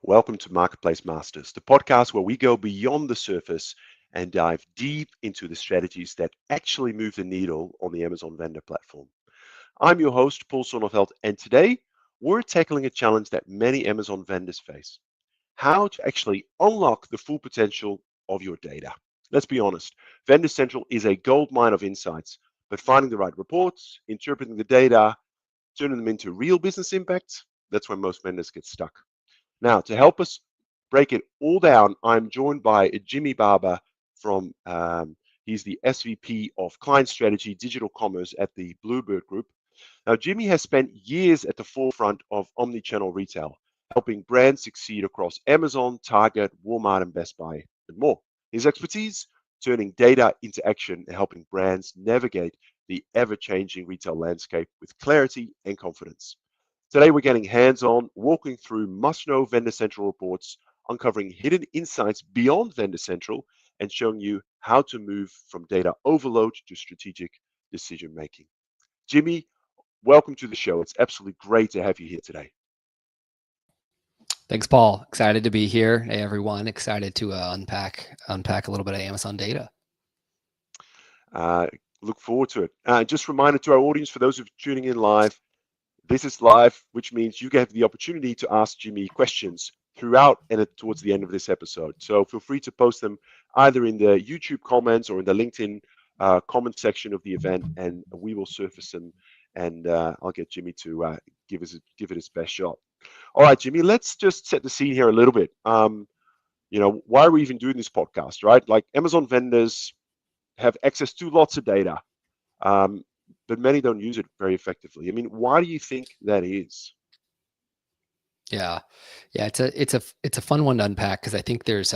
Welcome to Marketplace Masters, the podcast where we go beyond the surface and dive deep into the strategies that actually move the needle on the Amazon vendor platform. I'm your host, Paul Sonneveld, and today we're tackling a challenge that many Amazon vendors face: how to actually unlock the full potential of your data. Let's be honest, Vendor Central is a gold mine of insights, but finding the right reports, interpreting the data, turning them into real business impacts, that's where most vendors get stuck. Now, to help us break it all down, I'm joined by Jimmy Barber from, he's the SVP of Client Strategy Digital Commerce at the Bluebird Group. Now, Jimmy has spent years at the forefront of omnichannel retail, helping brands succeed across Amazon, Target, Walmart, and Best Buy, and more. His expertise, turning data into action and helping brands navigate the ever-changing retail landscape with clarity and confidence. Today, we're getting hands-on, walking through must-know Vendor Central reports, uncovering hidden insights beyond Vendor Central, and showing you how to move from data overload to strategic decision-making. Jimmy, welcome to the show. It's absolutely great to have you here today. Thanks, Paul. Excited to be here. Hey, everyone. Excited to unpack a little bit of Amazon data. Look forward to it. Just a reminder to our audience, for those who are tuning in live, this is live, which means you have the opportunity to ask Jimmy questions throughout and towards the end of this episode. So feel free to post them either in the YouTube comments or in the LinkedIn comment section of the event, and we will surface them, and I'll get Jimmy to give it his best shot. All right, Jimmy, let's just set the scene here a little bit. Why are we even doing this podcast, right? Like, Amazon vendors have access to lots of data, but many don't use it very effectively. I mean, why do you think that is? Yeah, it's a fun one to unpack, because I think there's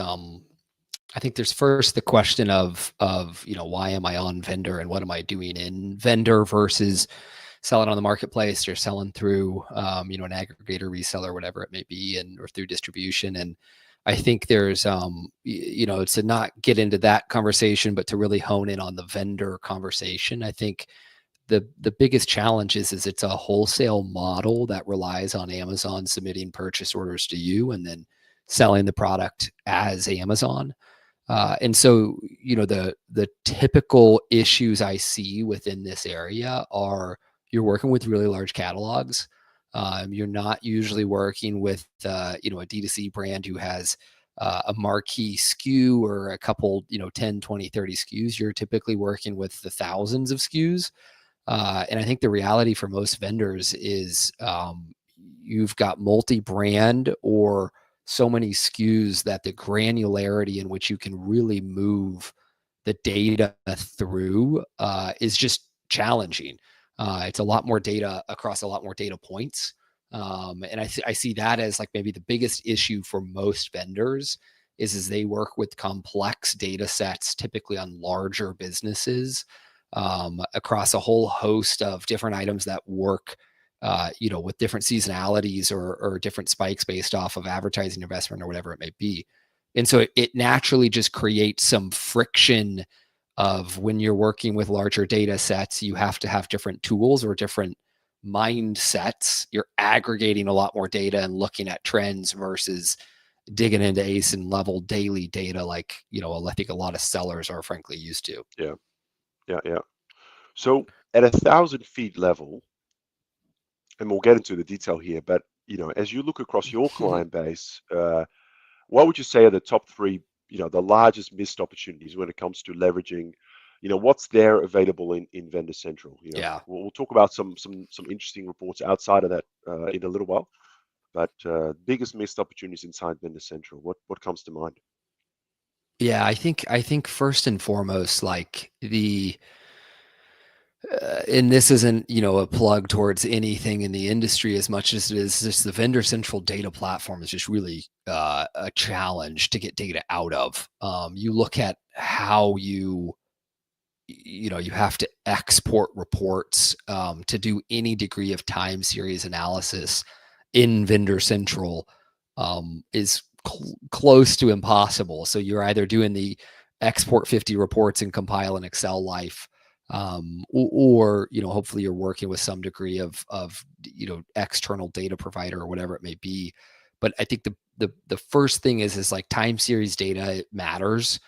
first the question of why am I on vendor and what am I doing in vendor versus selling on the marketplace or selling through an aggregator, reseller, whatever it may be, or through distribution. And I think there's to not get into that conversation, but to really hone in on the vendor conversation. I think the biggest challenge is it's a wholesale model that relies on Amazon submitting purchase orders to you and then selling the product as Amazon. And so, the typical issues I see within this area are: you're working with really large catalogs. You're not usually working with, a D2C brand who has a marquee SKU or a couple, 10, 20, 30 SKUs. You're typically working with the thousands of SKUs. And I think the reality for most vendors is you've got multi-brand or so many SKUs that the granularity in which you can really move the data through is just challenging. It's a lot more data across a lot more data points. And I see that as like maybe the biggest issue for most vendors is they work with complex data sets, typically on larger businesses, across a whole host of different items that work, with different seasonalities or different spikes based off of advertising investment or whatever it may be. And so it naturally just creates some friction of, when you're working with larger data sets, you have to have different tools or different mindsets. You're aggregating a lot more data and looking at trends versus digging into ASIN level daily data like, I think a lot of sellers are frankly used to. Yeah. So at 1,000 feet level, and we'll get into the detail here, but as you look across your client base, what would you say are the top three, the largest missed opportunities when it comes to leveraging, what's there available in Vendor Central? Yeah. We'll talk about some interesting reports outside of that in a little while, but biggest missed opportunities inside Vendor Central. What comes to mind? Yeah, I think first and foremost, like and this isn't, a plug towards anything in the industry as much as it is just the Vendor Central data platform is just really a challenge to get data out of. You look at how you have to export reports to do any degree of time series analysis in Vendor Central is close to impossible. So you're either doing the export 50 reports and compile an Excel life, or hopefully you're working with some degree of external data provider or whatever it may be. But I think the first thing is like time series data matters.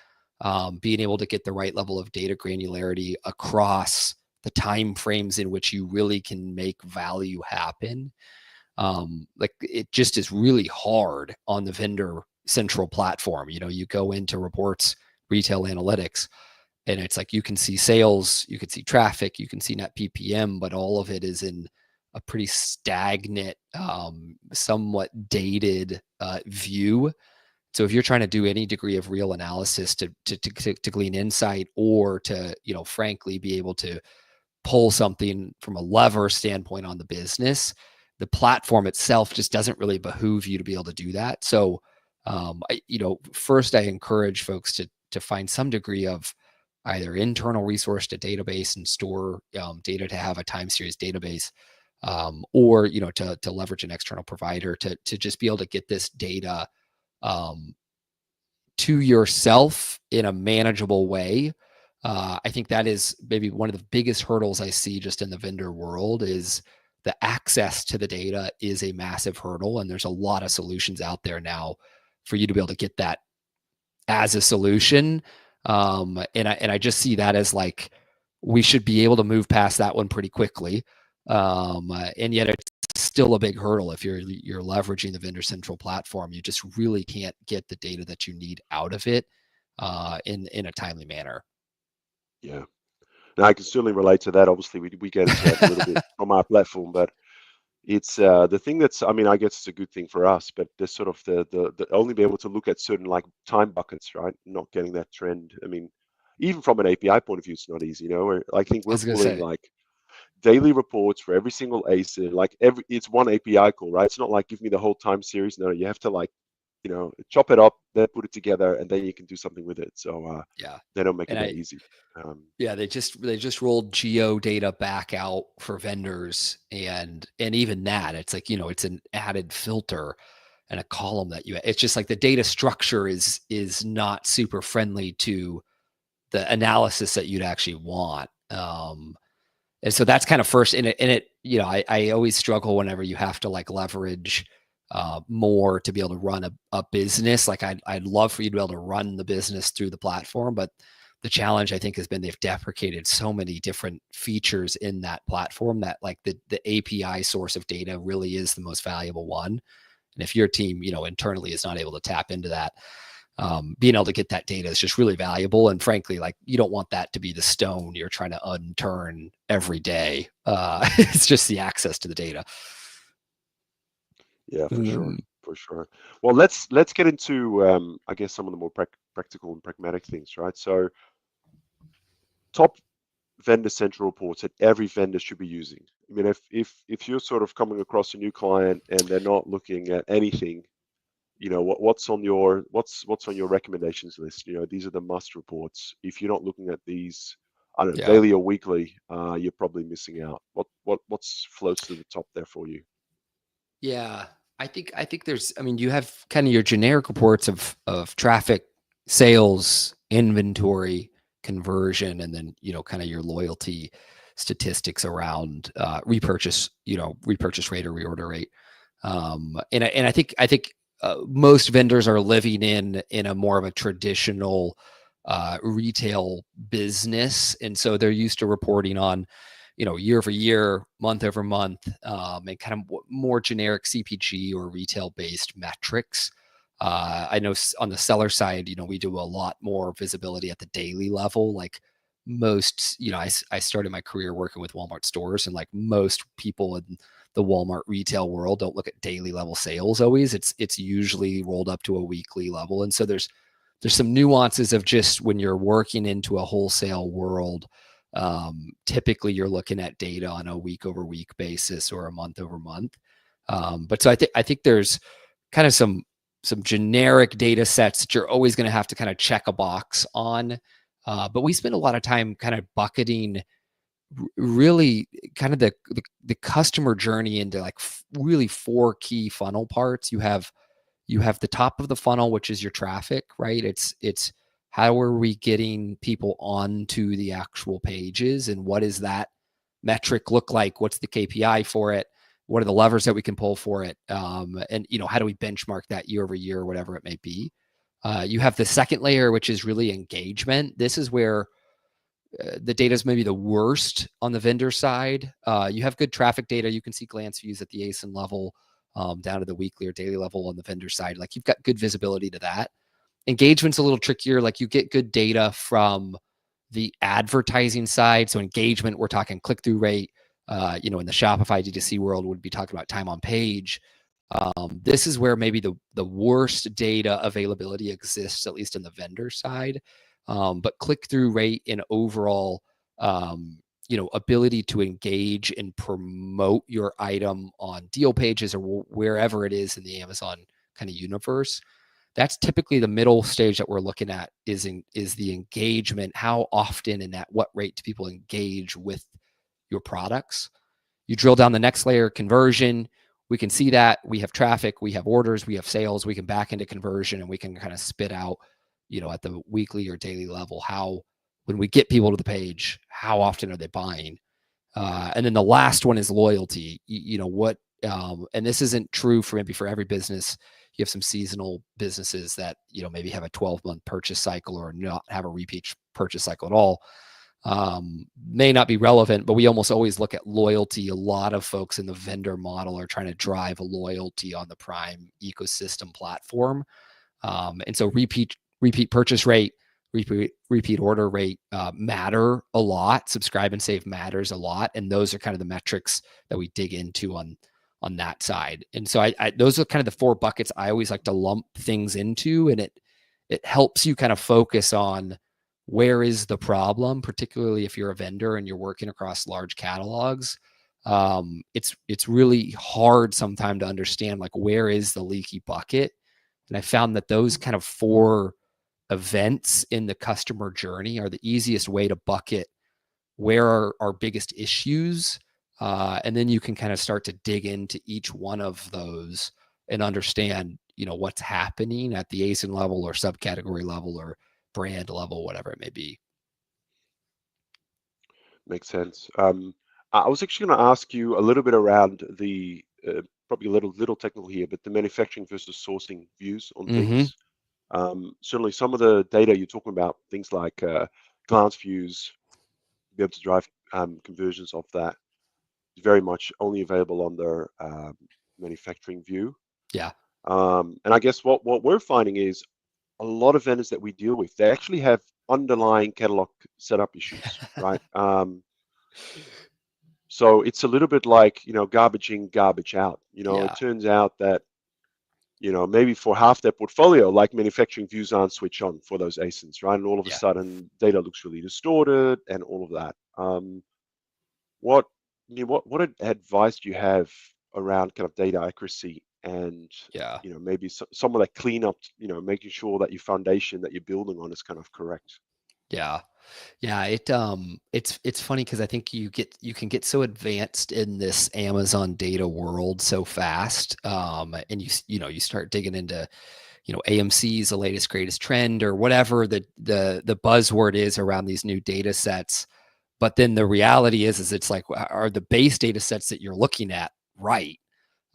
Being able to get the right level of data granularity across the time frames in which you really can make value happen. Like it just is really hard on the vendor central platform. You go into reports, retail analytics, and it's like you can see sales, you can see traffic, you can see net ppm, but all of it is in a pretty stagnant, somewhat dated view. So if you're trying to do any degree of real analysis to glean insight, or to frankly be able to pull something from a lever standpoint on the business, the platform itself just doesn't really behoove you to be able to do that. So first I encourage folks to find some degree of either internal resource to database and store data to have a time series database, or to leverage an external provider to just be able to get this data to yourself in a manageable way. I think that is maybe one of the biggest hurdles I see just in the vendor world. Is the access to the data is a massive hurdle, and there's a lot of solutions out there now for you to be able to get that as a solution. And I just see that as like, we should be able to move past that one pretty quickly. And yet it's still a big hurdle. If you're leveraging the vendor central platform, you just really can't get the data that you need out of it in a timely manner. Yeah. Now I can certainly relate to that. Obviously, we get into that a little bit from our platform, but it's the thing that's, I mean, I guess it's a good thing for us, but there's sort of the only be able to look at certain like time buckets, right? Not getting that trend. I mean, even from an API point of view, it's not easy, you know. I think I we're was gonna pulling say, like daily reports for every single ASIN, like it's one API call, right? It's not like give me the whole time series. No, you have to like, chop it up, then put it together, and then you can do something with it. So yeah. they don't make it And that easy. yeah, they just rolled geo data back out for vendors, and even that, it's like, it's an added filter and a column that it's just like the data structure is not super friendly to the analysis that you'd actually want. And so that's kind of first in it, I always struggle whenever you have to like leverage more to be able to run a business. Like I'd love for you to be able to run the business through the platform, but the challenge I think has been they've deprecated so many different features in that platform that like the API source of data really is the most valuable one. And if your team, internally is not able to tap into that, being able to get that data is just really valuable. And frankly, like you don't want that to be the stone you're trying to unturn every day. It's just the access to the data. Yeah, for sure, for sure. Well, let's get into I guess some of the more practical and pragmatic things, right? So top vendor central reports that every vendor should be using. I mean, if you're sort of coming across a new client and they're not looking at anything, what's on your recommendations list? These are the must reports. If you're not looking at these, I don't know, Yeah. daily or weekly, you're probably missing out. What's floats to the top there for you? Yeah. I think there's, I mean, you have kind of your generic reports of traffic, sales, inventory, conversion, and then, kind of your loyalty statistics around repurchase rate or reorder rate. And I think most vendors are living in a more of a traditional retail business, and so they're used to reporting on year over year, month over month, and kind of more generic CPG or retail based metrics. I know on the seller side, we do a lot more visibility at the daily level. Like most, I started my career working with Walmart stores, and like most people in the Walmart retail world don't look at daily level sales always. It's usually rolled up to a weekly level. And so there's some nuances of just when you're working into a wholesale world. Typically you're looking at data on a week over week basis or a month over month. But so I think there's kind of some generic data sets that you're always going to have to kind of check a box on. But we spend a lot of time kind of bucketing really kind of the customer journey into like really four key funnel parts. You have the top of the funnel, which is your traffic, right? It's how are we getting people onto the actual pages, and what does that metric look like? What's the KPI for it? what are the levers that we can pull for it, and how do we benchmark that year over year, or whatever it may be. You have the second layer, which is really engagement. This is where the data is maybe the worst on the vendor side. You have good traffic data. You can see glance views at the ASIN level, down to the weekly or daily level on the vendor side. Like, you've got good visibility to that. Engagement's a little trickier. Like, you get good data from the advertising side. So engagement, we're talking click-through rate. In the Shopify D2C world, would be talking about time on page. This is where maybe the worst data availability exists, at least in the vendor side. But click-through rate and overall, ability to engage and promote your item on deal pages or wherever it is in the Amazon kind of universe. That's typically the middle stage that we're looking at is the engagement. How often and at what rate do people engage with your products? You drill down the next layer, conversion. We can see that we have traffic, we have orders, we have sales. We can back into conversion, and we can kind of spit out, at the weekly or daily level, how, when we get people to the page, how often are they buying? And then the last one is loyalty. And this isn't true for every business. You have some seasonal businesses that, maybe have a 12-month purchase cycle or not have a repeat purchase cycle at all. May not be relevant, but we almost always look at loyalty. A lot of folks in the vendor model are trying to drive a loyalty on the Prime ecosystem platform. And so repeat purchase rate, repeat order rate matter a lot. Subscribe and save matters a lot. And those are kind of the metrics that we dig into on that side. And so I those are kind of the four buckets I always like to lump things into. And it helps you kind of focus on where is the problem, particularly if you're a vendor and you're working across large catalogs. It's really hard sometimes to understand, like, where is the leaky bucket. And I found that those kind of four events in the customer journey are the easiest way to bucket where are our biggest issues. And then you can kind of start to dig into each one of those and understand, what's happening at the ASIN level or subcategory level or brand level, whatever it may be. Makes sense. I was actually going to ask you a little bit around the probably a little technical here, but the manufacturing versus sourcing views on things. Certainly, some of the data you're talking about, things like glance views, be able to drive conversions of that, is very much only available on their manufacturing view. Yeah. And I guess what we're finding is a lot of vendors that we deal with, they actually have underlying catalog setup issues, right? So it's a little bit like, garbage in, garbage out. Yeah. It turns out that, maybe for half their portfolio, like manufacturing views aren't switched on for those ASINs, right? And all of a sudden, data looks really distorted and all of that. What advice do you have around kind of data accuracy and, maybe some of that cleanup, making sure that your foundation that you're building on is kind of correct? Yeah. It's funny because I think you can get so advanced in this Amazon data world so fast, and you start digging into, AMC's the latest greatest trend or whatever the buzzword is around these new data sets. But then the reality is it's like, are the base data sets that you're looking at right?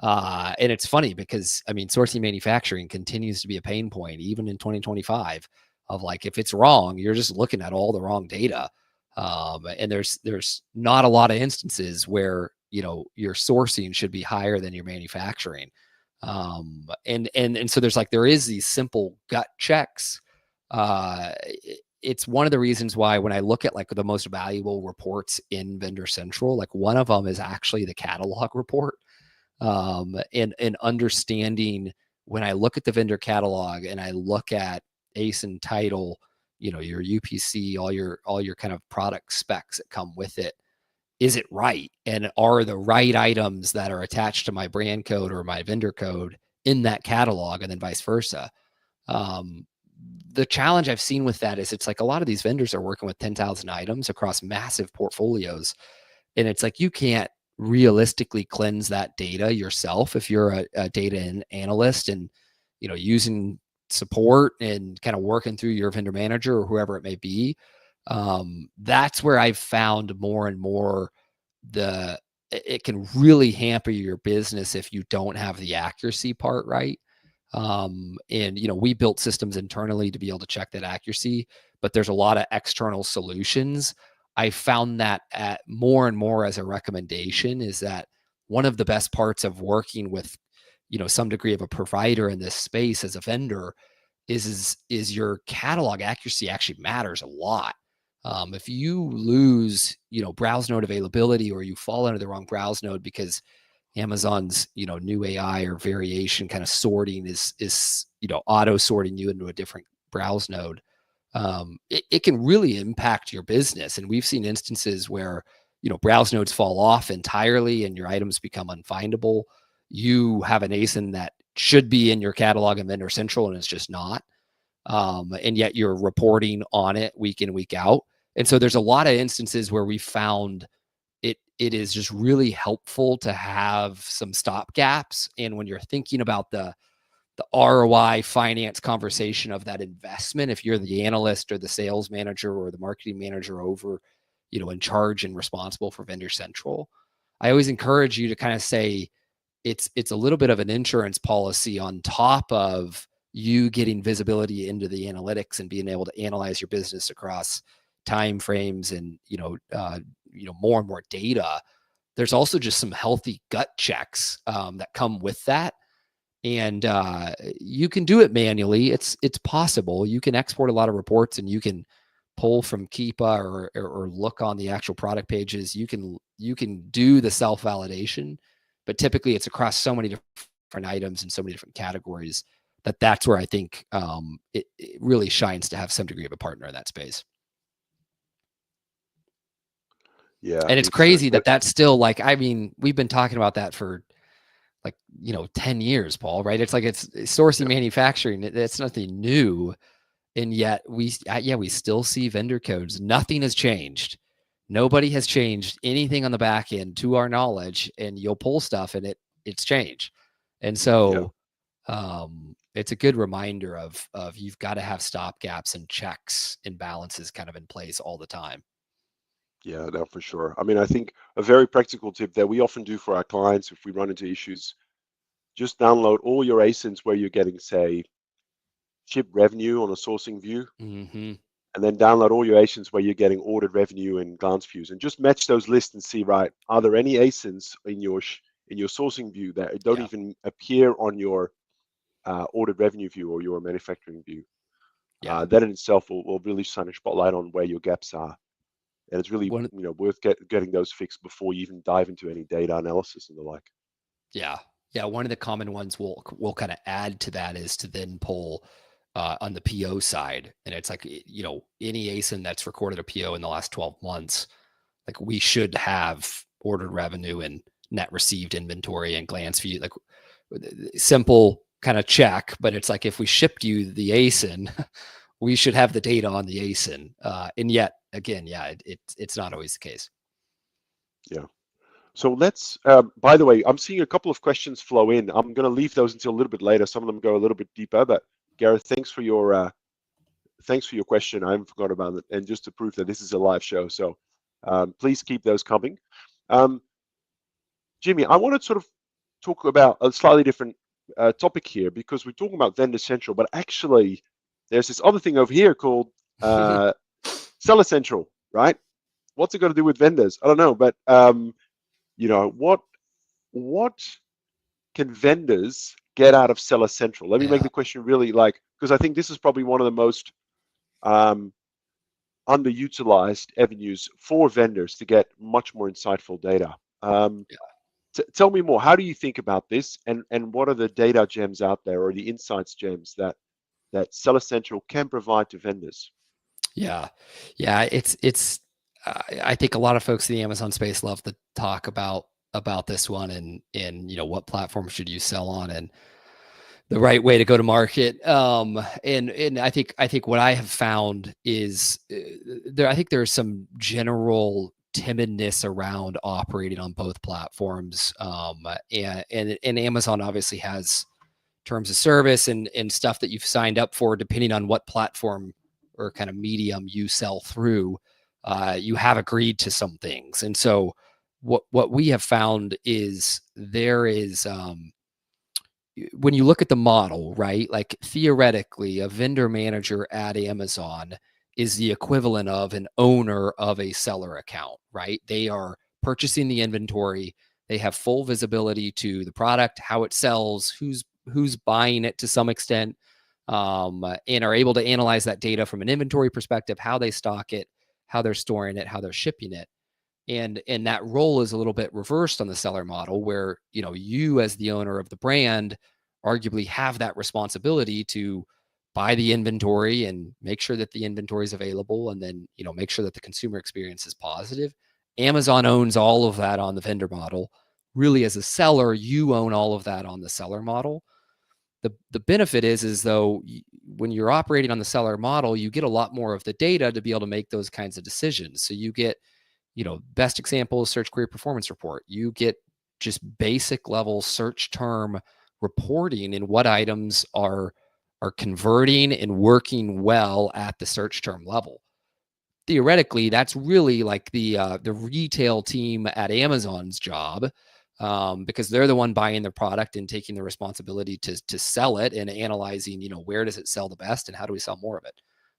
And it's funny because sourcing manufacturing continues to be a pain point even in 2025. Of like, if it's wrong, you're just looking at all the wrong data. And there's not a lot of instances where, your sourcing should be higher than your manufacturing. And so there is these simple gut checks. It's one of the reasons why when I look at like the most valuable reports in Vendor Central, like one of them is actually the catalog report. And understanding, when I look at the vendor catalog and I look at ASIN title, your UPC, all your kind of product specs that come with it, is it right? And are the right items that are attached to my brand code or my vendor code in that catalog, and then vice versa? The challenge I've seen with that is it's like a lot of these vendors are working with 10,000 items across massive portfolios. And it's like, you can't realistically cleanse that data yourself if you're a data analyst and, using support and kind of working through your vendor manager or whoever it may be. That's where I've found more and more it can really hamper your business if you don't have the accuracy part right. And we built systems internally to be able to check that accuracy, but there's a lot of external solutions. I found that at more and more as a recommendation is that one of the best parts of working with, some degree of a provider in this space as a vendor is your catalog accuracy actually matters a lot. If you lose, browse node availability, or you fall under the wrong browse node because Amazon's, new AI or variation kind of sorting is auto sorting you into a different browse node. It can really impact your business. And we've seen instances where, browse nodes fall off entirely and your items become unfindable. You have an ASIN that should be in your catalog and Vendor Central, and it's just not. And yet you're reporting on it week in, week out. And so there's a lot of instances where we found it is just really helpful to have some stop gaps. And when you're thinking about the ROI finance conversation of that investment, if you're the analyst or the sales manager or the marketing manager over, in charge and responsible for Vendor Central, I always encourage you to kind of say it's a little bit of an insurance policy on top of you getting visibility into the analytics and being able to analyze your business across time frames and more and more data. There's also just some healthy gut checks that come with that. And you can do it manually. It's possible. You can export a lot of reports and you can pull from Keepa or look on the actual product pages. You can do the self-validation, but typically it's across so many different items and so many different categories that's where I think it really shines to have some degree of a partner in that space. Yeah, And it's crazy that's still we've been talking about that for 10 years, Paul, right? It's like it's sourcing manufacturing. It's nothing new. And yet we still see vendor codes. Nothing has changed. Nobody has changed anything on the back end to our knowledge, and you'll pull stuff and it's changed. And so it's a good reminder of you've got to have stop gaps and checks and balances kind of in place all the time. Yeah, no, for sure. I mean, I think a very practical tip that we often do for our clients if we run into issues, just download all your ASINs where you're getting, say, ship revenue on a sourcing view, Mm-hmm. and then download all your ASINs where you're getting ordered revenue and glance views, and just match those lists and see, right, are there any ASINs in your sourcing view that don't even appear on your ordered revenue view or your manufacturing view? That in itself will really shine a spotlight on where your gaps are. And it's really worth getting those fixed before you even dive into any data analysis and the like. Yeah. One of the common ones we'll kind of add to that is to then pull on the PO side, and it's like any ASIN that's recorded a PO in the last 12 months, like we should have ordered revenue and net received inventory and glance view, like simple kind of check. But it's like if we shipped you the ASIN, we should have the data on the ASIN, and yet again, it's not always the case. Yeah. So let's, by the way, I'm seeing a couple of questions flow in. I'm going to leave those until a little bit later. Some of them go a little bit deeper, but Gareth, thanks for your question. I haven't forgotten about it. And just to prove that this is a live show. So please keep those coming. Jimmy, I want to sort of talk about a slightly different topic here, because we're talking about Vendor Central, but actually there's this other thing over here called Seller Central, right? What's it got to do with vendors? I don't know, but what can vendors get out of Seller Central? Let me make the question really because I think this is probably one of the most underutilized avenues for vendors to get much more insightful data. Tell me more. How do you think about this, and what are the data gems out there, or the insights gems that Seller Central can provide to vendors? It's I think a lot of folks in the Amazon space love to talk about this one, and what platform should you sell on and the right way to go to market. And I think what I have found is I think there's some general timidness around operating on both platforms. And Amazon obviously has terms of service and stuff that you've signed up for, depending on what platform or kind of medium you sell through. You have agreed to some things. And so what we have found is there is when you look at the model, right? Like theoretically, a vendor manager at Amazon is the equivalent of an owner of a seller account, right? They are purchasing the inventory. They have full visibility to the product, how it sells, who's buying it to some extent, and are able to analyze that data from an inventory perspective, how they stock it, how they're storing it, how they're shipping it. And that role is a little bit reversed on the seller model, where you as the owner of the brand arguably have that responsibility to buy the inventory and make sure that the inventory is available, and then make sure that the consumer experience is positive. Amazon owns all of that on the vendor model. Really, as a seller, you own all of that on the seller model. The benefit is though, when you're operating on the seller model, you get a lot more of the data to be able to make those kinds of decisions. So you get, best example is search query performance report. You get just basic level search term reporting and what items are converting and working well at the search term level. Theoretically, that's really like the retail team at Amazon's job, because they're the one buying the product and taking the responsibility to sell it and analyzing, where does it sell the best and how do we sell more of it?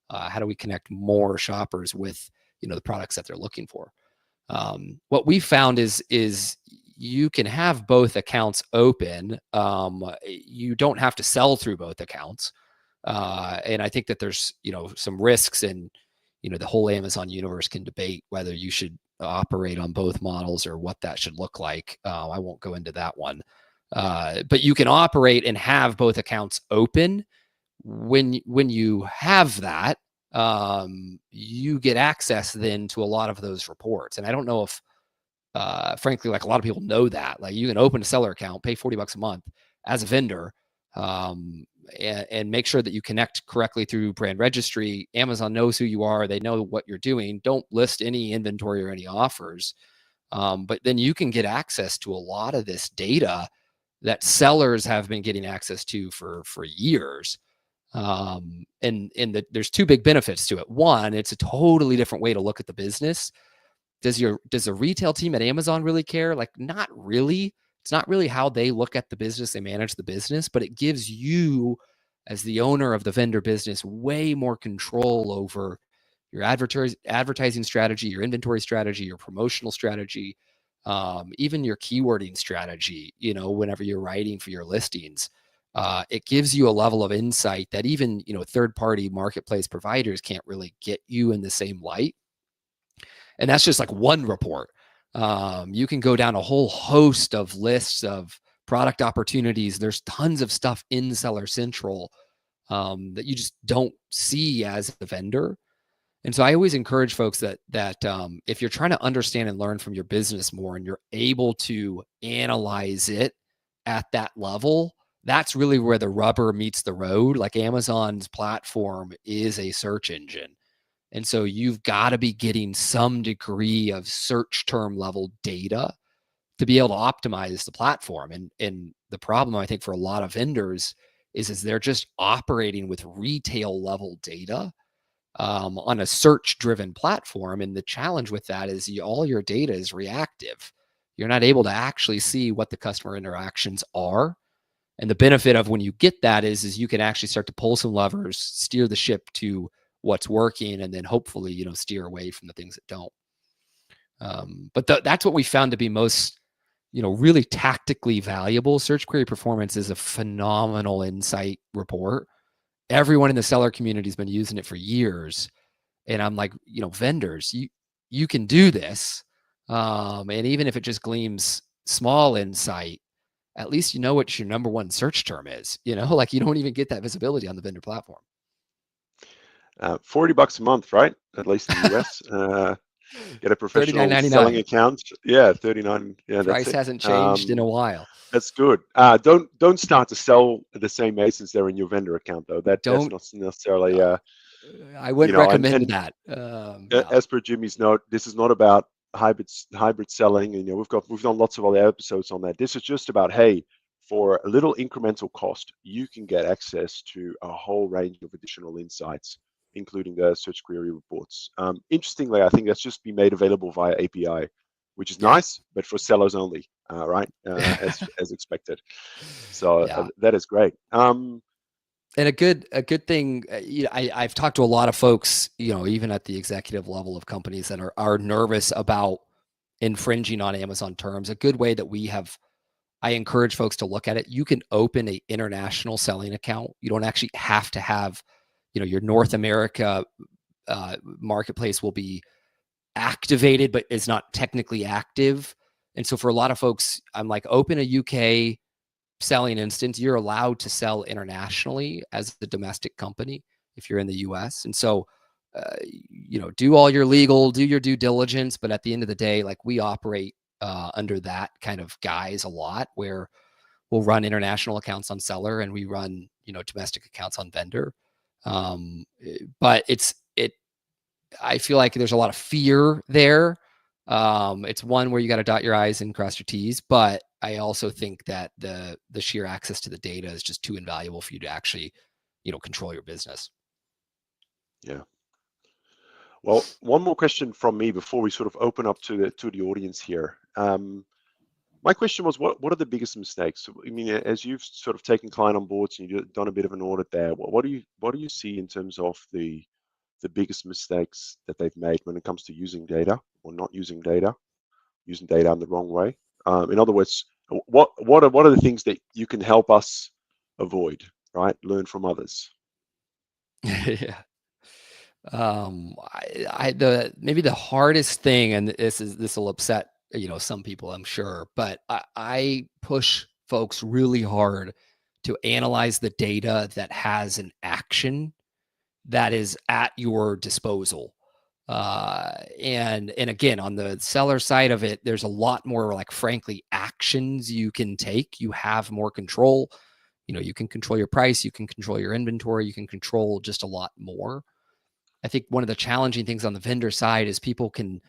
How do we connect more shoppers with the products that they're looking for? What we found is you can have both accounts open. You don't have to sell through both accounts, and I think that there's some risks, and the whole Amazon universe can debate whether you should operate on both models or what that should look like. I won't go into that one, but you can operate and have both accounts open. When you have that, you get access then to a lot of those reports. And I don't know if, frankly, like a lot of people know that. Like you can open a seller account, pay $40 a month as a vendor, and make sure that you connect correctly through brand registry. Amazon knows who you are. They know what you're doing. Don't list any inventory or any offers. But then you can get access to a lot of this data that sellers have been getting access to for years. There's two big benefits to it. One, it's a totally different way to look at the business. Does the retail team at Amazon really care? Like, not really. It's not really how they look at the business. They manage the business, but it gives you, as the owner of the vendor business, way more control over your advertising strategy, your inventory strategy, your promotional strategy, even your keywording strategy. Whenever you're writing for your listings, it gives you a level of insight that even third-party marketplace providers can't really get you in the same light. And that's just like one report. You can go down a whole host of lists of product opportunities. There's tons of stuff in Seller Central that you just don't see as a vendor. And so I always encourage folks that if you're trying to understand and learn from your business more, and you're able to analyze it at that level, that's really where the rubber meets the road. Like, Amazon's platform is a search engine. And so you've got to be getting some degree of search term level data to be able to optimize the platform. And the problem, I think, for a lot of vendors is they're just operating with retail level data on a search driven platform. And the challenge with that is all your data is reactive. You're not able to actually see what the customer interactions are. And the benefit of when you get that is you can actually start to pull some levers, steer the ship to what's working, and then hopefully, steer away from the things that don't. But that's what we found to be most, really tactically valuable. Search query performance is a phenomenal insight report. Everyone in the seller community has been using it for years. And I'm like, vendors, you can do this. And even if it just gleams small insight, at least you know what your number one search term is. Like, you don't even get that visibility on the vendor platform. $40 a month, right? At least in the US. Get a professional selling $39.99. account. Yeah, 39. Yeah, that's Price it. hasn't changed in a while. That's good. Don't start to sell the same ASINs there in your vendor account, though. That's not necessarily. I wouldn't recommend that. As per Jimmy's note, this is not about hybrid selling. We've done lots of other episodes on that. This is just about, hey, for a little incremental cost, you can get access to a whole range of additional insights, including the search query reports. Interestingly, I think that's just been made available via API. which is Yeah. nice, but for sellers only, right? As expected. So Yeah. that is great. And a good thing, I've talked to a lot of folks, even at the executive level of companies that are nervous about infringing on Amazon terms. A good way that I encourage folks to look at it. You can open a international selling account. You don't actually have to have, your North America marketplace will be activated, but is not technically active. And so for a lot of folks, I'm like, open a UK selling instance. You're allowed to sell internationally as a domestic company if you're in the US. And so, do all your legal, do your due diligence. But at the end of the day, like we operate under that kind of guise a lot, where we'll run international accounts on seller and we run, domestic accounts on vendor. But I feel like there's a lot of fear there. It's one where you got to dot your I's and cross your T's, but I also think that the sheer access to the data is just too invaluable for you to actually, control your business. Yeah. Well, one more question from me before we sort of open up to the audience here. My question was, what are the biggest mistakes? I mean, as you've sort of taken client on boards and you've done a bit of an audit there, what do you see in terms of the biggest mistakes that they've made when it comes to using data or not using data in the wrong way? In other words, what are the things that you can help us avoid, right? Learn from others. Yeah. The maybe the hardest thing, and this will upset some people, I'm sure, but I push folks really hard to analyze the data that has an action that is at your disposal. And again, on the seller side of it, there's a lot more, like, frankly, actions you can take. You have more control. You can control your price, you can control your inventory, you can control just a lot more. I think one of the challenging things on the vendor side is people can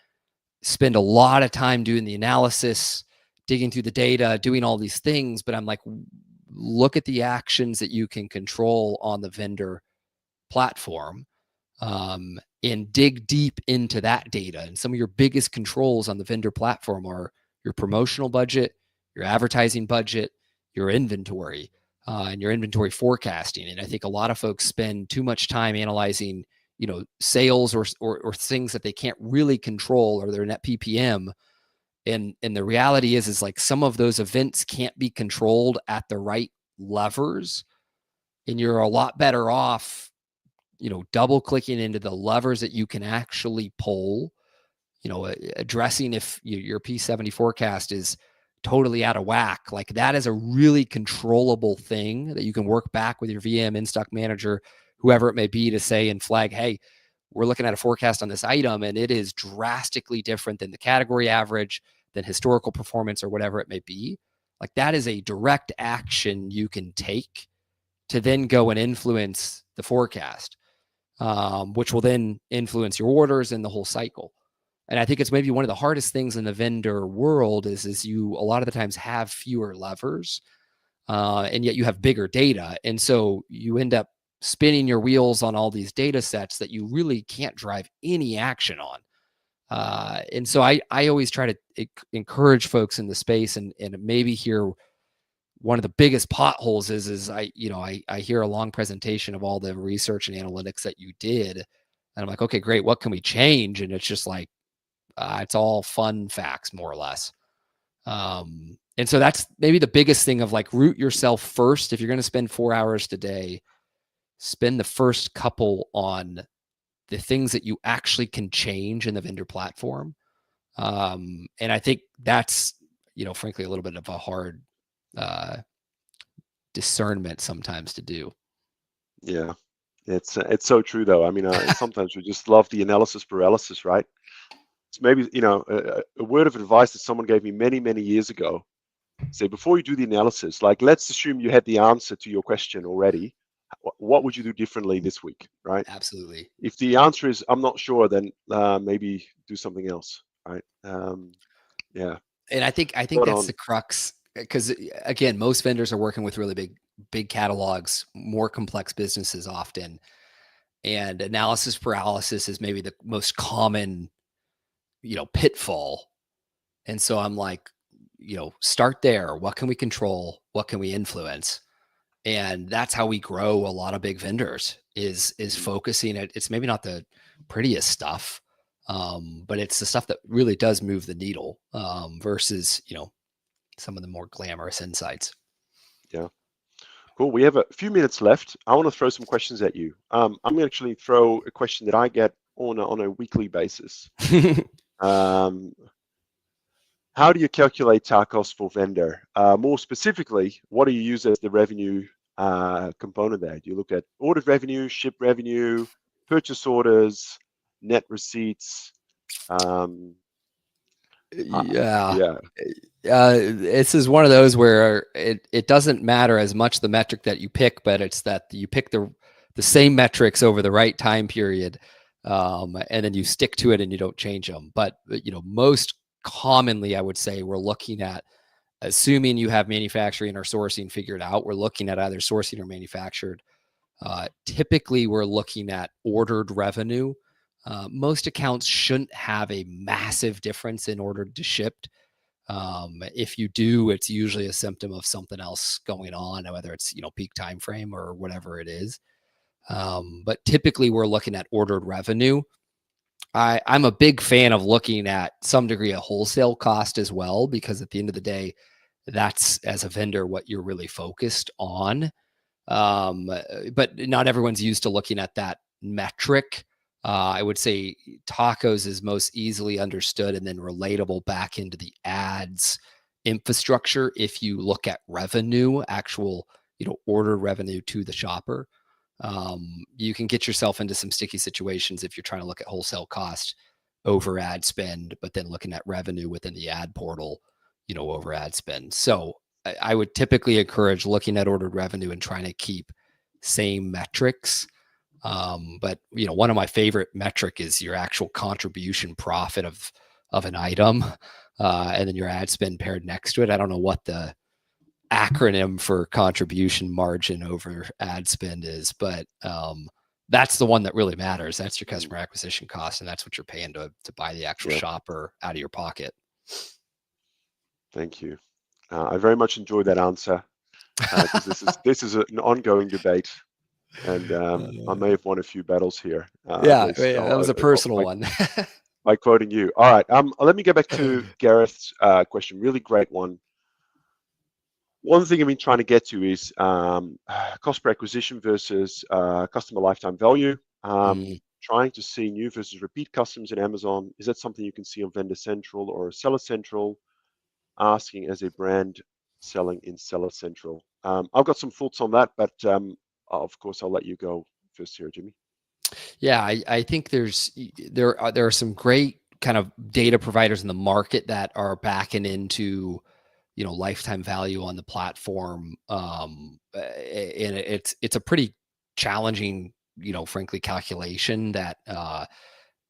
spend a lot of time doing the analysis, digging through the data, doing all these things. But I'm like, look at the actions that you can control on the vendor platform, and dig deep into that data. And some of your biggest controls on the vendor platform are your promotional budget, your advertising budget, your inventory, and your inventory forecasting. And I think a lot of folks spend too much time analyzing, sales or things that they can't really control, or their net PPM. And the reality is like some of those events can't be controlled at the right levers, and you're a lot better off double clicking into the levers that you can actually pull, addressing if your P70 forecast is totally out of whack. Like, that is a really controllable thing that you can work back with your VM, in-stock manager, whoever it may be, to say and flag, hey, we're looking at a forecast on this item and it is drastically different than the category average, than historical performance, or whatever it may be. Like, that is a direct action you can take to then go and influence the forecast, which will then influence your orders and the whole cycle. And I think it's maybe one of the hardest things in the vendor world is you a lot of the times have fewer levers, and yet you have bigger data. And so you end up spinning your wheels on all these data sets that you really can't drive any action on. And so I always try to encourage folks in the space, and maybe here one of the biggest potholes is I hear a long presentation of all the research and analytics that you did, and I'm like, okay, great, what can we change? And it's just like, it's all fun facts, more or less. And so that's maybe the biggest thing, of like, root yourself first. If you're going to spend 4 hours today, spend the first couple on the things that you actually can change in the vendor platform. And I think that's, frankly, a little bit of a hard discernment sometimes to do. Yeah, it's so true though. I mean, sometimes we just love the analysis paralysis, right? It's maybe a word of advice that someone gave me many years ago. Say, before you do the analysis, like, let's assume you had the answer to your question already. What would you do differently this week, right? Absolutely. If the answer is I'm not sure, then maybe do something else, right? Yeah, And I think spot that's on. the crux, because again, most vendors are working with really big catalogs, more complex businesses often, and analysis paralysis is maybe the most common, pitfall. And so I'm like, start there. What can we control? What can we influence? And that's how we grow a lot of big vendors is Mm. focusing it. It's maybe not the prettiest stuff, but it's the stuff that really does move the needle, versus some of the more glamorous insights. Yeah. Cool. We have a few minutes left. I want to throw some questions at you. I'm going to actually throw a question that I get on a weekly basis. Um, how do you calculate TAR cost for vendor? More specifically, what do you use as the revenue component there? Do you look at ordered revenue, ship revenue, purchase orders, net receipts? Um, Yeah. yeah. This is one of those where it doesn't matter as much the metric that you pick, but it's that you pick the same metrics over the right time period, and then you stick to it and you don't change them. But most commonly, I would say we're looking at, assuming you have manufacturing or sourcing figured out, we're looking at either sourcing or manufactured. Typically, we're looking at ordered revenue. Most accounts shouldn't have a massive difference in ordered to shipped. If you do, it's usually a symptom of something else going on, whether it's peak time frame or whatever it is. But typically, we're looking at ordered revenue. I'm a big fan of looking at some degree of wholesale cost as well, because at the end of the day, that's, as a vendor, what you're really focused on. But not everyone's used to looking at that metric. I would say tacos is most easily understood and then relatable back into the ads infrastructure. If you look at revenue, actual, order revenue to the shopper, you can get yourself into some sticky situations if you're trying to look at wholesale cost over ad spend, but then looking at revenue within the ad portal, over ad spend. So I would typically encourage looking at ordered revenue and trying to keep same metrics. But one of my favorite metric is your actual contribution profit of an item, and then your ad spend paired next to it. I don't know what the acronym for contribution margin over ad spend is, but that's the one that really matters. That's your customer acquisition cost, and that's what you're paying to buy the actual Yeah. shopper out of your pocket. Thank you. I very much enjoyed that answer because this is an ongoing debate, and I may have won a few battles here, at Yeah, least that was a personal one. by quoting you. All right. Let me go back to Gareth's question. Really great one. One thing I've been trying to get to is cost per acquisition versus customer lifetime value. Mm. Trying to see new versus repeat customers in Amazon. Is that something you can see on Vendor Central or Seller Central? Asking as a brand selling in Seller Central. I've got some thoughts on that, but of course I'll let you go first here, Jimmy. Yeah, I think there are some great kind of data providers in the market that are backing into lifetime value on the platform, and it's a pretty challenging, frankly, calculation that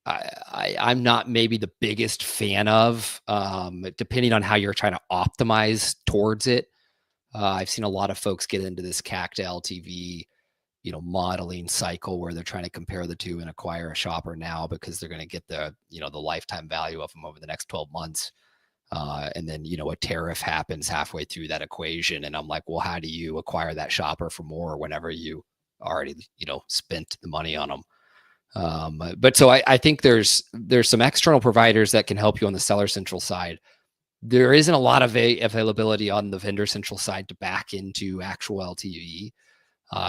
I'm not maybe the biggest fan of, depending on how you're trying to optimize towards it. I've seen a lot of folks get into this CAC to LTV, modeling cycle where they're trying to compare the two and acquire a shopper now because they're going to get the lifetime value of them over the next 12 months. And then, a tariff happens halfway through that equation. And I'm like, well, how do you acquire that shopper for more whenever you already, spent the money on them? But so I think there's some external providers that can help you on the Seller Central side. There isn't a lot of availability on the Vendor Central side to back into actual LTV.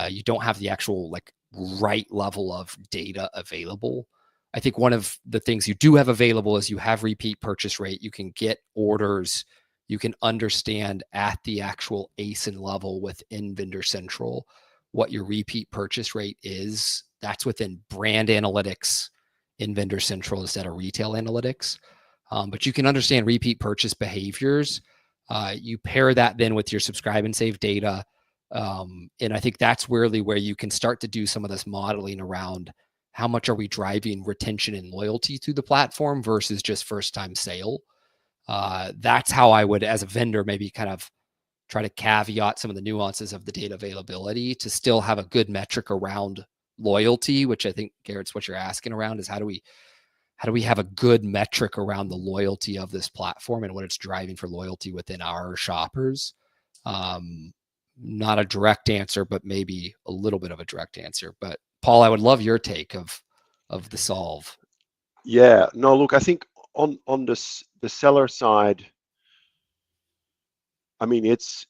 You don't have the actual right level of data available. I think one of the things you do have available is you have repeat purchase rate. You can get orders. You can understand at the actual ASIN level within Vendor Central what your repeat purchase rate is. That's within brand analytics in Vendor Central instead of retail analytics. But you can understand repeat purchase behaviors. You pair that then with your subscribe and save data. And I think that's really where you can start to do some of this modeling around how much are we driving retention and loyalty through the platform versus just first time sale. That's how I would, as a vendor, maybe kind of try to caveat some of the nuances of the data availability to still have a good metric around loyalty, which I think, Garrett's what you're asking around is how do we how do we have a good metric around the loyalty of this platform and what it's driving for loyalty within our shoppers? Um, Not a direct answer, but maybe a little bit of a direct answer. But Paul, I would love your take of the solve. Yeah, no, look, I think on the seller side, I mean, it's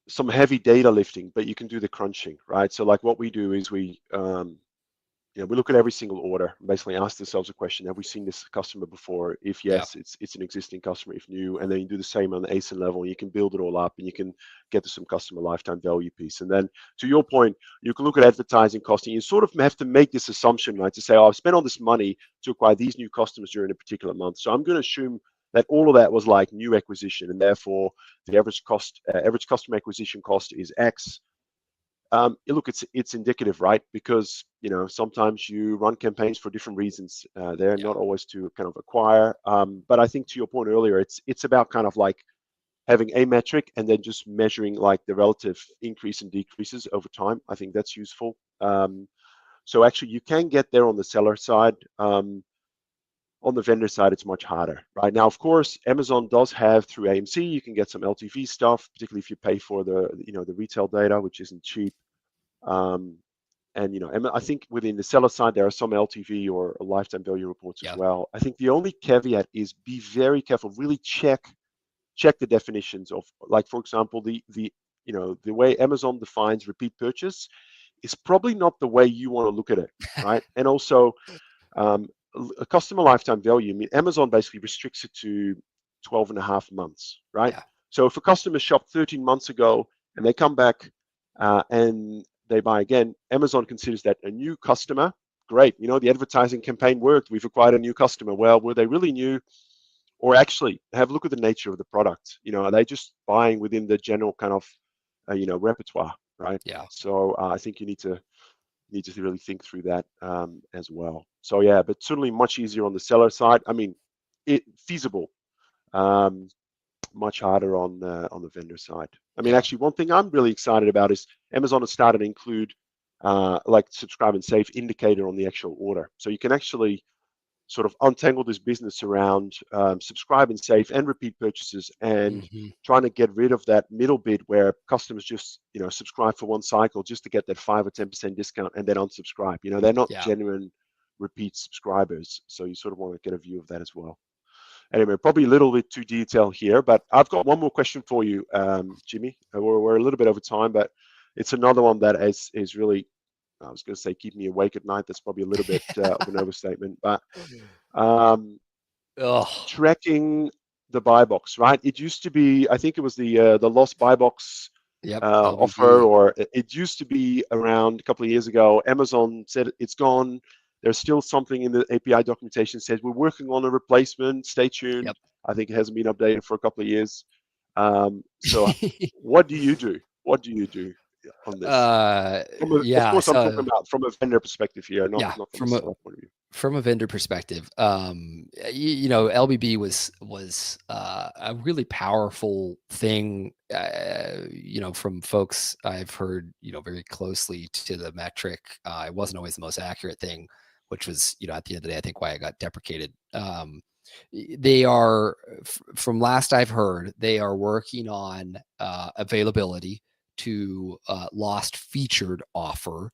some heavy data lifting, but you can do the crunching, right? So like what we do is we look at every single order, basically ask ourselves a question: have we seen this customer before? If Yeah, yes, it's an existing customer. If new, and then you do the same on the ASIN level. You can build it all up, and you can get to some customer lifetime value piece. And then to your point, you can look at advertising costing. You sort of have to make this assumption, right, to say, oh, I've spent all this money to acquire these new customers during a particular month, so I'm going to assume that all of that was like new acquisition, and therefore the average customer acquisition cost is X. Look, it's indicative, right? Because sometimes you run campaigns for different reasons. They're yeah, not always to kind of acquire. But I think to your point earlier, it's about kind of like having a metric and then just measuring like the relative increase and decreases over time. I think that's useful. So actually, you can get there on the seller side. On the vendor side, it's much harder. Right now, of course, Amazon does have through AMC, you can get some LTV stuff, particularly if you pay for the retail data, which isn't cheap. Um, and I think within the seller side, there are some LTV or lifetime value reports as yeah, well. I think the only caveat is be very careful. Really check the definitions of, like, for example, the way Amazon defines repeat purchase is probably not the way you want to look at it, right? And also, um, a customer lifetime value, I mean, Amazon basically restricts it to 12 and a half months, right? yeah, So if a customer shopped 13 months ago and they come back and they buy again, Amazon considers that a new customer. Great, the advertising campaign worked. We've acquired a new customer. Well, were they really new? Or actually, have a look at the nature of the product. Are they just buying within the general kind of, repertoire, right? yeah, So I think you need to really think through that as well. So yeah, but certainly much easier on the seller side. I mean, it feasible, um, much harder on the vendor side. I mean, yeah. actually, one thing I'm really excited about is Amazon has started to include like subscribe and save indicator on the actual order, so you can actually sort of untangle this business around subscribe and save and repeat purchases, and Hmm. trying to get rid of that middle bit where customers just subscribe for one cycle just to get that 5 or 10% discount and then unsubscribe. They're not Yeah. genuine repeat subscribers, so you sort of want to get a view of that as well. Anyway, probably a little bit too detailed here, but I've got one more question for you, Jimmy. We're a little bit over time, but it's another one that is really, I was going to say, keep me awake at night. That's probably a little bit of an overstatement, but um, Oh, tracking the buy box, right? It used to be, I think it was the lost buy box yep. offer, LBB. or it used to be around a couple of years ago. Amazon said it's gone. There's still something in the API documentation that says we're working on a replacement. Stay tuned. Yep. I think it hasn't been updated for a couple of years. So, what do you do? What do you do on this? Of Yeah. course, I'm So talking about from a vendor perspective here, not yeah, not from a seller point of view. from a vendor perspective, LBB was a really powerful thing. From folks I've heard, very closely to the metric. It wasn't always the most accurate thing, which was, at the end of the day, I think why it got deprecated. They are, from last I've heard, they are working on availability to lost featured offer,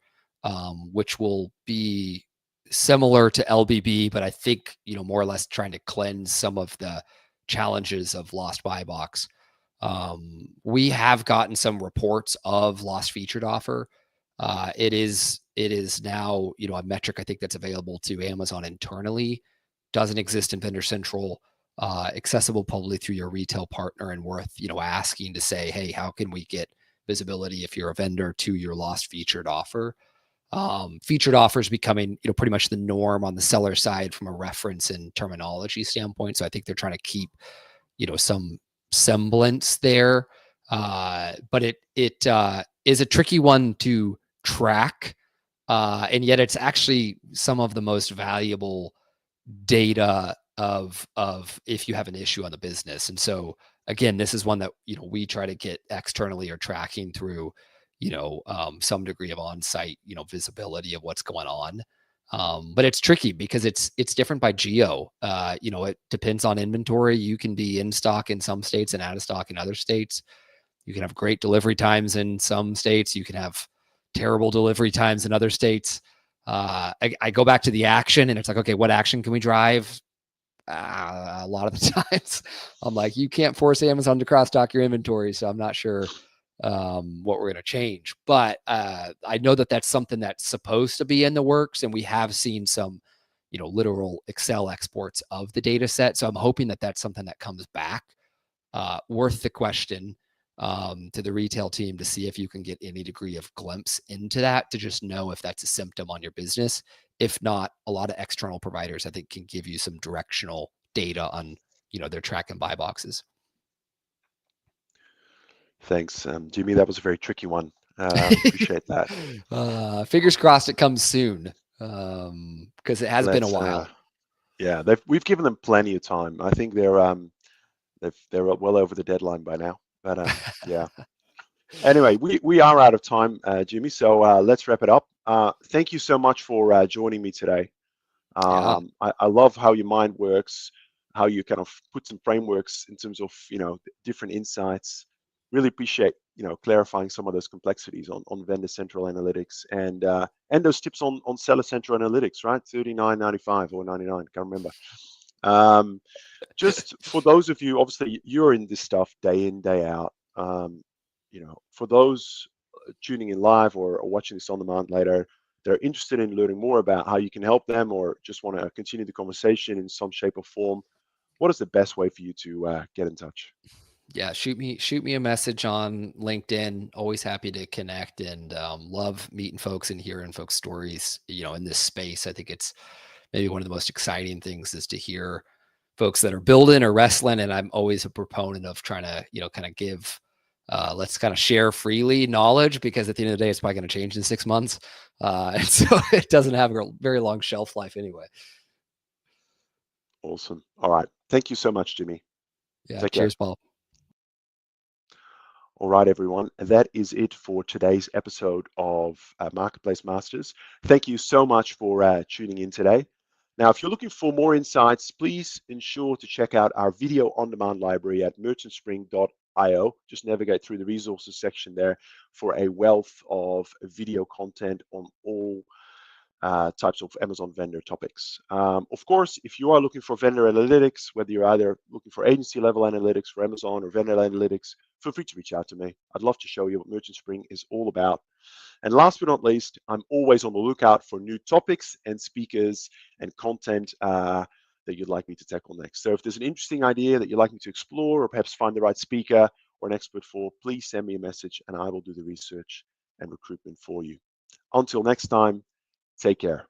which will be similar to LBB, but I think, more or less trying to cleanse some of the challenges of lost buy box. We have gotten some reports of lost featured offer. It is now, a metric I think that's available to Amazon internally, doesn't exist in Vendor Central, accessible publicly through your retail partner, and worth, asking to say, hey, how can we get visibility if you're a vendor to your lost featured offer? Featured offers becoming, pretty much the norm on the seller side from a reference and terminology standpoint. So I think they're trying to keep, some semblance there. But it is a tricky one to track. And yet it's actually some of the most valuable data of if you have an issue on the business. And so again, this is one that, we try to get externally or tracking through, some degree of on-site, visibility of what's going on. But it's tricky because it's different by geo. It depends on inventory. You can be in stock in some states and out of stock in other states. You can have great delivery times in some states. You can have terrible delivery times in other states. I go back to the action, and it's like, okay, what action can we drive? A lot of the times, I'm like, you can't force Amazon to cross dock your inventory, so I'm not sure what we're going to change. But I know that that's something that's supposed to be in the works, and we have seen some, literal Excel exports of the data set. So I'm hoping that that's something that comes back. Worth the question to the retail team to see if you can get any degree of glimpse into that to just know if that's a symptom on your business. If not, a lot of external providers, I think, can give you some directional data on, their track and buy boxes. Thanks, Jimmy. That was a very tricky one. Appreciate that. Fingers crossed it comes soon, because it has been a Let's, while. yeah, we've given them plenty of time. I think they're well over the deadline by now. But yeah. Anyway, we are out of time, Jimmy. So let's wrap it up. Thank you so much for joining me today. Yeah. I love how your mind works, how you kind of put some frameworks in terms of different insights. Really appreciate clarifying some of those complexities on vendor central analytics and those tips on seller central analytics, right? 39.95 or 99, can't remember. Just for those of you, obviously you're in this stuff day in, day out. For those tuning in live or watching this on demand later, they're interested in learning more about how you can help them or just want to continue the conversation in some shape or form, what is the best way for you to get in touch? Yeah, shoot me a message on LinkedIn. Always happy to connect, and love meeting folks and hearing folks' stories. In this space, I think it's maybe one of the most exciting things is to hear folks that are building or wrestling. And I'm always a proponent of trying to kind of give. Let's kind of share freely knowledge, because at the end of the day, it's probably going to change in 6 months, and so it doesn't have a very long shelf life anyway. Awesome. All right. Thank you so much, Jimmy. Yeah. Take care. Cheers, Paul. All right, everyone. That is it for today's episode of Marketplace Masters. Thank you so much for tuning in today. Now, if you're looking for more insights, please ensure to check out our video on-demand library at merchantspring.io. Just navigate through the resources section there for a wealth of video content on all types of Amazon vendor topics. Of course, if you are looking for vendor analytics, whether you're either looking for agency level analytics for Amazon or vendor analytics, feel free to reach out to me. I'd love to show you what Merchant Spring is all about. And last but not least, I'm always on the lookout for new topics and speakers and content that you'd like me to tackle next. So if there's an interesting idea that you'd like me to explore or perhaps find the right speaker or an expert for, please send me a message and I will do the research and recruitment for you. Until next time, take care.